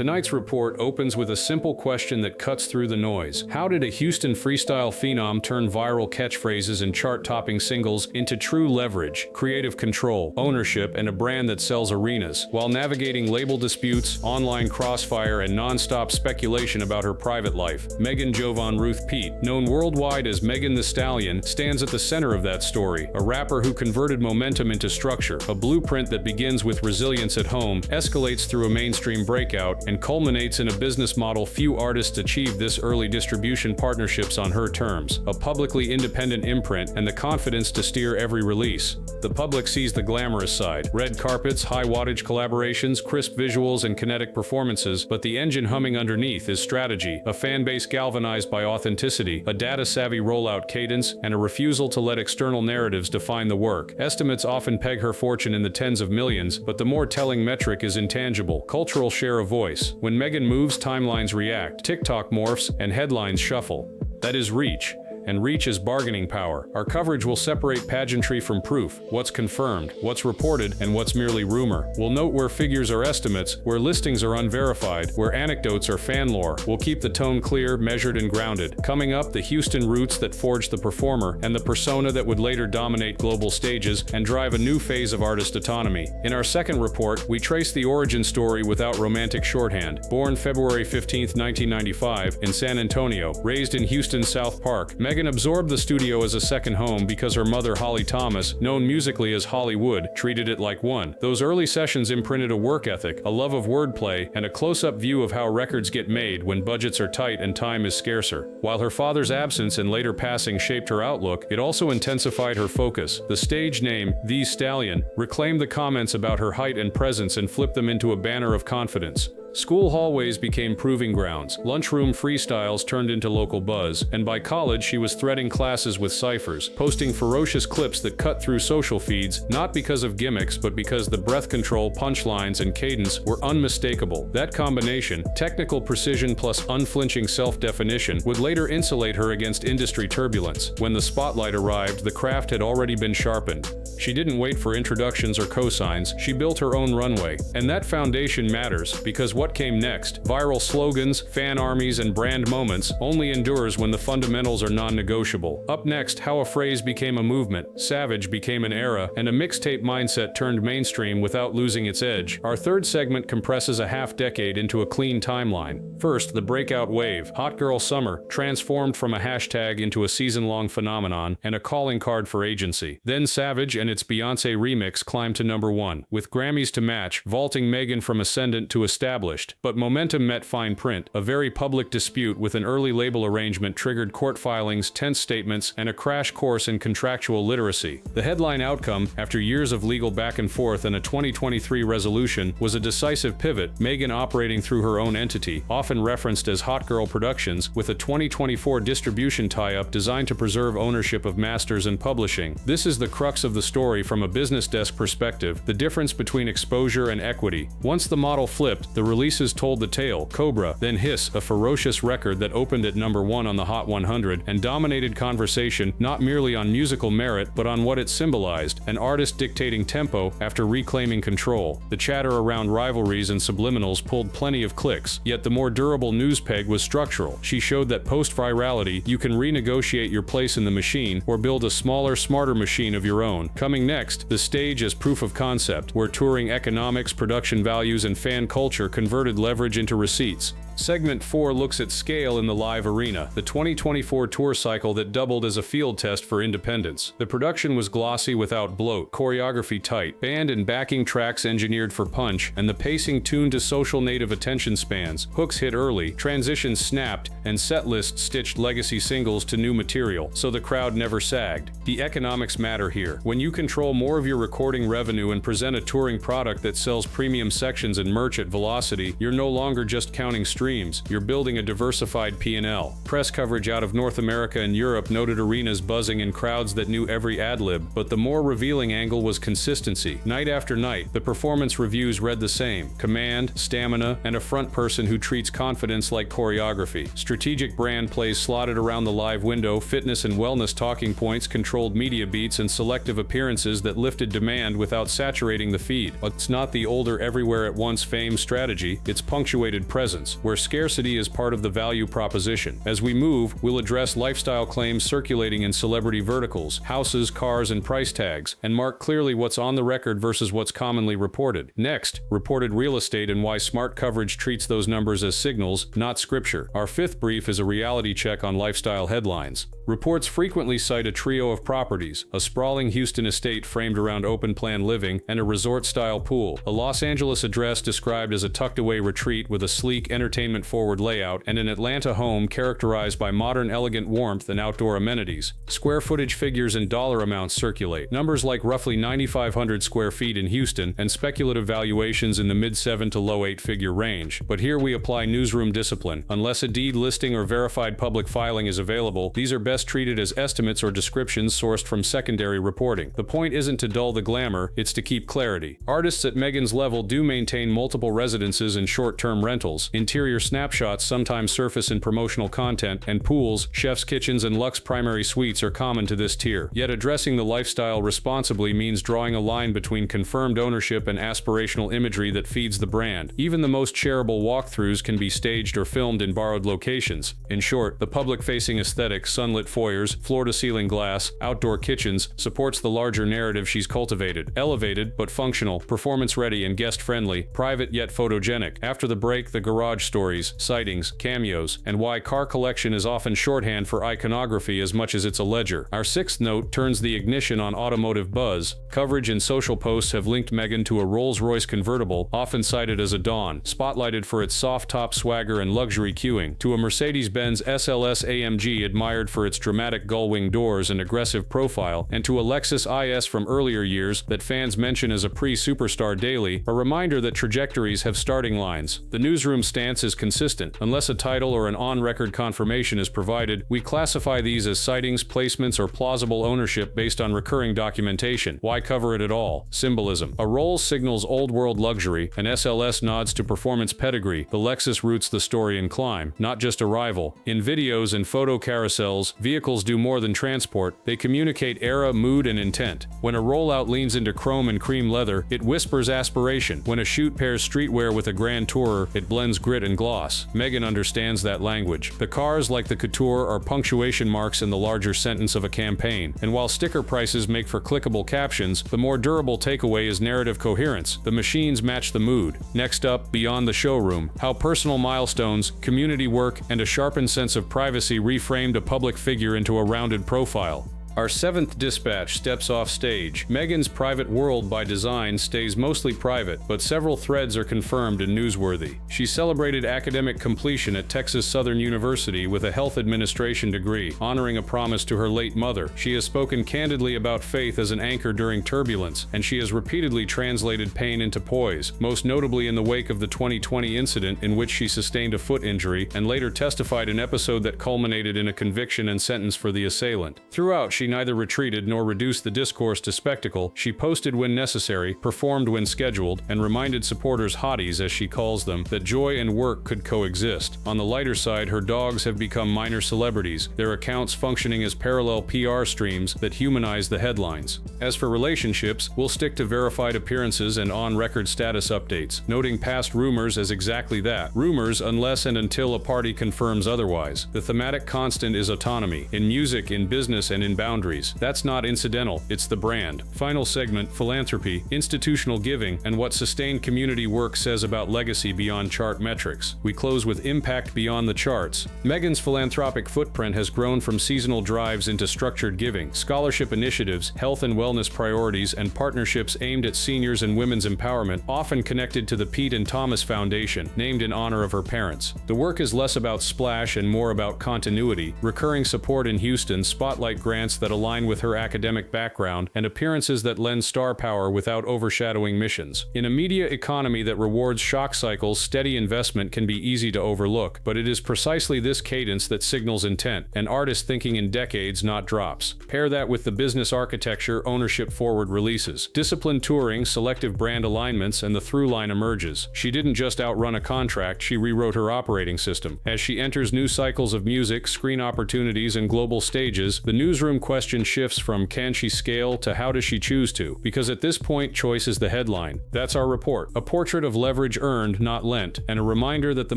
Tonight's report opens with a simple question that cuts through the noise. How did a Houston freestyle phenom turn viral catchphrases and chart-topping singles into true leverage, creative control, ownership, and a brand that sells arenas, while navigating label disputes, online crossfire, and non-stop speculation about her private life? Megan Jovan Ruth Pete, known worldwide as Megan Thee Stallion, stands at the center of that story, a rapper who converted momentum into structure, a blueprint that begins with resilience at home, escalates through a mainstream breakout, and culminates in a business model few artists achieved this early: distribution partnerships on her terms, a publicly independent imprint, and the confidence to steer every release. The public sees the glamorous side: red carpets, high-wattage collaborations, crisp visuals, and kinetic performances, but the engine humming underneath is strategy, a fan base galvanized by authenticity, a data-savvy rollout cadence, and a refusal to let external narratives define the work. Estimates often peg her fortune in the tens of millions, but the more telling metric is intangible: cultural share of voice. When Megan moves, timelines react, TikTok morphs, and headlines shuffle. That is reach. And reach is bargaining power. Our coverage will separate pageantry from proof: what's confirmed, what's reported, and what's merely rumor. We'll note where figures are estimates, where listings are unverified, where anecdotes are fan lore. We'll keep the tone clear, measured, and grounded. Coming up, the Houston roots that forged the performer, and the persona that would later dominate global stages and drive a new phase of artist autonomy. In our second report, we trace the origin story without romantic shorthand. Born February 15, 1995, in San Antonio, raised in Houston's South Park, Megan absorbed the studio as a second home because her mother, Holly Thomas, known musically as Hollywood, treated it like one. Those early sessions imprinted a work ethic, a love of wordplay, and a close-up view of how records get made when budgets are tight and time is scarcer. While her father's absence and later passing shaped her outlook, it also intensified her focus. The stage name, The Stallion, reclaimed the comments about her height and presence and flipped them into a banner of confidence. School hallways became proving grounds, lunchroom freestyles turned into local buzz, and by college she was threading classes with ciphers, posting ferocious clips that cut through social feeds, not because of gimmicks but because the breath control, punchlines, and cadence were unmistakable. That combination, technical precision plus unflinching self-definition, would later insulate her against industry turbulence. When the spotlight arrived, the craft had already been sharpened. She didn't wait for introductions or cosigns, she built her own runway. And that foundation matters, because what came next, viral slogans, fan armies, and brand moments, only endures when the fundamentals are non-negotiable. Up next, how a phrase became a movement, Savage became an era, and a mixtape mindset turned mainstream without losing its edge. Our third segment compresses a half-decade into a clean timeline. First, the breakout wave, Hot Girl Summer, transformed from a hashtag into a season-long phenomenon and a calling card for agency. Then Savage and its Beyoncé remix climbed to #1, with Grammys to match, vaulting Megan from ascendant to established. But momentum met fine print. A very public dispute with an early label arrangement triggered court filings, tense statements, and a crash course in contractual literacy. The headline outcome, after years of legal back and forth and a 2023 resolution, was a decisive pivot, Megan operating through her own entity, often referenced as Hot Girl Productions, with a 2024 distribution tie-up designed to preserve ownership of masters and publishing. This is the crux of the story from a business desk perspective, the difference between exposure and equity. Once the model flipped, the releases told the tale: Cobra, then Hiss, a ferocious record that opened at #1 on the Hot 100 and dominated conversation not merely on musical merit but on what it symbolized, an artist dictating tempo after reclaiming control. The chatter around rivalries and subliminals pulled plenty of clicks, yet the more durable news peg was structural. She showed that post-virality, you can renegotiate your place in the machine or build a smaller, smarter machine of your own. Coming next, the stage as proof of concept, where touring economics, production values, and fan culture converted leverage into receipts. Segment 4 looks at scale in the live arena, the 2024 tour cycle that doubled as a field test for independence. The production was glossy without bloat, choreography tight, band and backing tracks engineered for punch, and the pacing tuned to social native attention spans. Hooks hit early, transitions snapped, and set lists stitched legacy singles to new material, so the crowd never sagged. The economics matter here. When you control more of your recording revenue and present a touring product that sells premium sections and merch at velocity, you're no longer just counting streams. dreams, you're building a diversified P&L. Press coverage out of North America and Europe noted arenas buzzing in crowds that knew every ad-lib, but the more revealing angle was consistency. Night after night, the performance reviews read the same: command, stamina, and a front person who treats confidence like choreography. Strategic brand plays slotted around the live window, fitness and wellness talking points, controlled media beats, and selective appearances that lifted demand without saturating the feed. It's not the older everywhere at once fame strategy, it's punctuated presence, where scarcity is part of the value proposition. As we move, we'll address lifestyle claims circulating in celebrity verticals, houses, cars, and price tags, and mark clearly what's on the record versus what's commonly reported. Next, reported real estate and why smart coverage treats those numbers as signals, not scripture. Our fifth brief is a reality check on lifestyle headlines. Reports frequently cite a trio of properties: a sprawling Houston estate framed around open-plan living, and a resort-style pool; a Los Angeles address described as a tucked-away retreat with a sleek, entertainment-forward layout, and an Atlanta home characterized by modern, elegant warmth and outdoor amenities. Square footage figures and dollar amounts circulate. Numbers like roughly 9,500 square feet in Houston, and speculative valuations in the mid-7 to low 8-figure range. But here we apply newsroom discipline. Unless a deed listing or verified public filing is available, these are best treated as estimates or descriptions sourced from secondary reporting. The point isn't to dull the glamour, it's to keep clarity. Artists at Megan's level do maintain multiple residences and short-term rentals. Interior snapshots sometimes surface in promotional content, and pools, chef's kitchens, and luxe primary suites are common to this tier. Yet addressing the lifestyle responsibly means drawing a line between confirmed ownership and aspirational imagery that feeds the brand. Even the most shareable walkthroughs can be staged or filmed in borrowed locations. In short, the public-facing aesthetic, sunlit foyers, floor-to-ceiling glass, outdoor kitchens, supports the larger narrative she's cultivated. Elevated, but functional, performance-ready and guest-friendly, private yet photogenic. After the break, the garage stories, sightings, cameos, and why car collection is often shorthand for iconography as much as it's a ledger. Our sixth note turns the ignition on automotive buzz. Coverage and social posts have linked Megan to a Rolls-Royce convertible, often cited as a Dawn, spotlighted for its soft-top swagger and luxury cueing, to a Mercedes-Benz SLS AMG admired for its dramatic gull-wing doors and aggressive profile, and to a Lexus IS from earlier years that fans mention as a pre-superstar daily, a reminder that trajectories have starting lines. The newsroom stance is consistent. Unless a title or an on-record confirmation is provided, we classify these as sightings, placements, or plausible ownership based on recurring documentation. Why cover it at all? Symbolism. A Rolls signals old-world luxury, an SLS nods to performance pedigree, the Lexus roots the story in climb, not just arrival. In videos and photo carousels, vehicles do more than transport, they communicate era, mood, and intent. When a rollout leans into chrome and cream leather, it whispers aspiration. When a shoot pairs streetwear with a grand tourer, it blends grit and gloss. Megan understands that language. The cars, like the Couture, are punctuation marks in the larger sentence of a campaign. And while sticker prices make for clickable captions, the more durable takeaway is narrative coherence. The machines match the mood. Next up, beyond the showroom, how personal milestones, community work, and a sharpened sense of privacy reframed a public figure into a rounded profile. Our seventh dispatch steps off stage. Megan's private world by design stays mostly private, but several threads are confirmed and newsworthy. She celebrated academic completion at Texas Southern University with a health administration degree, honoring a promise to her late mother. She has spoken candidly about faith as an anchor during turbulence, and she has repeatedly translated pain into poise, most notably in the wake of the 2020 incident in which she sustained a foot injury and later testified an episode that culminated in a conviction and sentence for the assailant. Throughout, she neither retreated nor reduced the discourse to spectacle. She posted when necessary, performed when scheduled, and reminded supporters, hotties as she calls them, that joy and work could coexist. On the lighter side, her dogs have become minor celebrities, their accounts functioning as parallel PR streams that humanize the headlines. As for relationships, we'll stick to verified appearances and on-record status updates, noting past rumors as exactly that. Rumors unless and until a party confirms otherwise. The thematic constant is autonomy, in music, in business, and in boundaries. That's not incidental, it's the brand. Final segment, philanthropy, institutional giving, and what sustained community work says about legacy beyond chart metrics. We close with impact beyond the charts. Megan's philanthropic footprint has grown from seasonal drives into structured giving, scholarship initiatives, health and wellness priorities, and partnerships aimed at seniors and women's empowerment, often connected to the Pete and Thomas Foundation, named in honor of her parents. The work is less about splash and more about continuity, recurring support in Houston, spotlight grants that align with her academic background, and appearances that lend star power without overshadowing missions. In a media economy that rewards shock cycles, steady investment can be easy to overlook, but it is precisely this cadence that signals intent, an artist thinking in decades, not drops. Pair that with the business architecture, ownership-forward releases, disciplined touring, selective brand alignments, and the through line emerges. She didn't just outrun a contract, she rewrote her operating system. As she enters new cycles of music, screen opportunities, and global stages, the newsroom question shifts from can she scale to how does she choose to? Because at this point, choice is the headline. That's our report. A portrait of leverage earned, not lent, and a reminder that the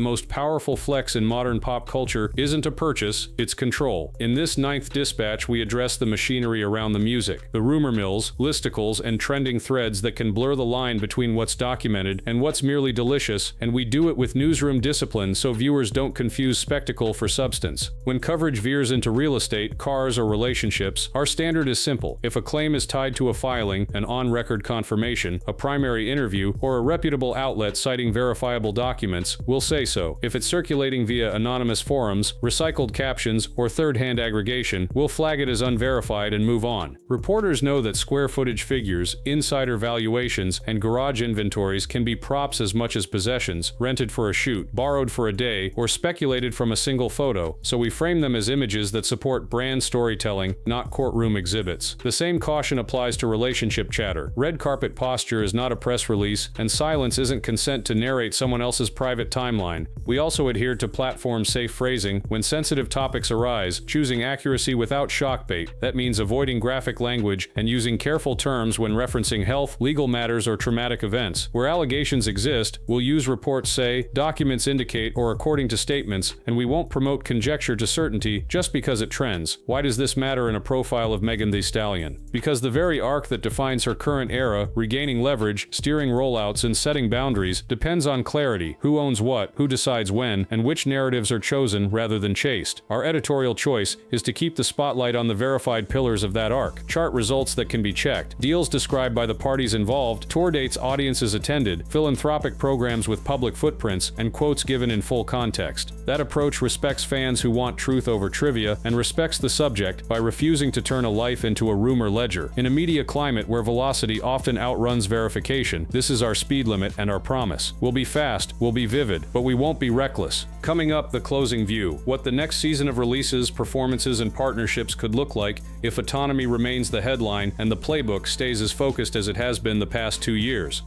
most powerful flex in modern pop culture isn't a purchase, it's control. In this 9th dispatch, we address the machinery around the music, the rumor mills, listicles, and trending threads that can blur the line between what's documented and what's merely delicious, and we do it with newsroom discipline so viewers don't confuse spectacle for substance. When coverage veers into real estate, cars, or relationships, our standard is simple. If a claim is tied to a filing, an on-record confirmation, a primary interview, or a reputable outlet citing verifiable documents, we'll say so. If it's circulating via anonymous forums, recycled captions, or third-hand aggregation, we'll flag it as unverified and move on. Reporters know that square footage figures, insider valuations, and garage inventories can be props as much as possessions, rented for a shoot, borrowed for a day, or speculated from a single photo, so we frame them as images that support brand storytelling, not courtroom exhibits. The same caution applies to relationship chatter. Red carpet posture is not a press release, and silence isn't consent to narrate someone else's private timeline. We also adhere to platform-safe phrasing when sensitive topics arise, choosing accuracy without shockbait. That means avoiding graphic language and using careful terms when referencing health, legal matters, or traumatic events. Where allegations exist, we'll use reports say, documents indicate, or according to statements, and we won't promote conjecture to certainty just because it trends. Why does this matter in a profile of Megan Thee Stallion? Because the very arc that defines her current era, regaining leverage, steering rollouts, and setting boundaries, depends on clarity: who owns what, who decides when, and which narratives are chosen rather than chased. Our editorial choice is to keep the spotlight on the verified pillars of that arc. Chart results that can be checked, deals described by the parties involved, tour dates audiences attended, philanthropic programs with public footprints, and quotes given in full context. That approach respects fans who want truth over trivia and respects the subject by refusing to turn a life into a rumor ledger. In a media climate where velocity often outruns verification, this is our speed limit and our promise. We'll be fast, we'll be vivid, but we won't be reckless. Coming up, the closing view. What the next season of releases, performances, and partnerships could look like if autonomy remains the headline and the playbook stays as focused as it has been the past 2 years.